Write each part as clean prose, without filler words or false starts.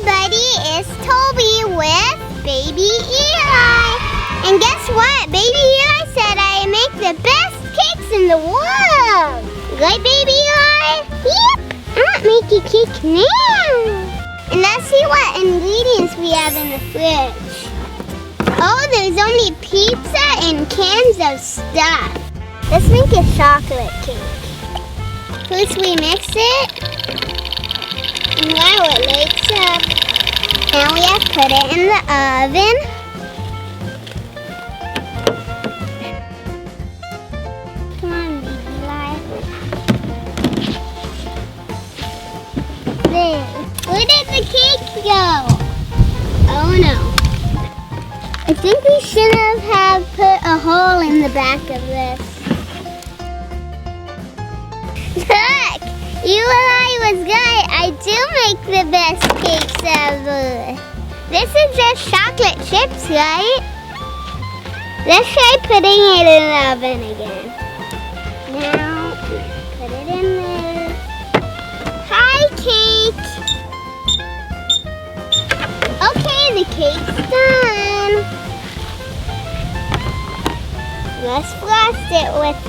everybody, it's Toby with Baby Eli. And guess what? Baby Eli said I make the best cakes in the world. Right, Baby Eli? Yep. I'm gonna make a cake now. And let's see what ingredients we have in the fridge. Oh, there's only pizza and cans of stuff. Let's make a chocolate cake. First we mix it. And wow, it lights up. Now we have to put it in the oven. Come on, Baby Eli. There. Where did the cake go? Oh no. I think we should have put a hole in the back of this. Look! Eli was right. I do make the best cakes ever. This is just chocolate chips, right? Let's try putting it in the oven again. Now, put it in there. Hi, cake! Okay, the cake's done. Let's frost it with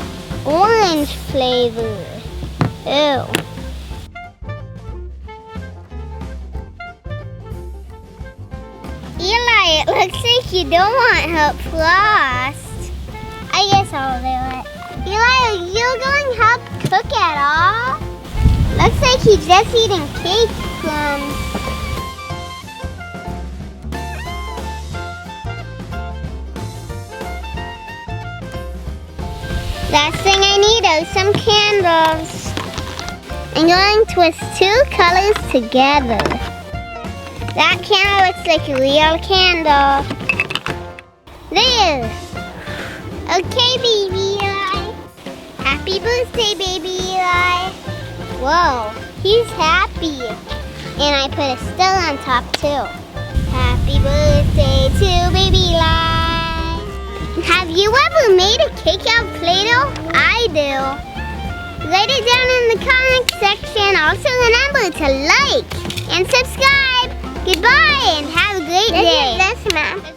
orange flavor. Ew. Eli, it looks like you don't want help frost. I guess I'll do it. Eli, are you going to help cook at all? Looks like he's just eating cake crumbs. Last thing I need are some candles. I'm going to twist two colors together. That candle looks like a real candle. There. Okay, Baby Eli. Happy birthday, Baby Eli. Whoa, he's happy. And I put a star on top too. Happy birthday to Baby Eli. Have you ever made a cake out of play-doh? I do. Write it down in the comment section. Also remember to like and subscribe. Goodbye and have a great day. This is Mom.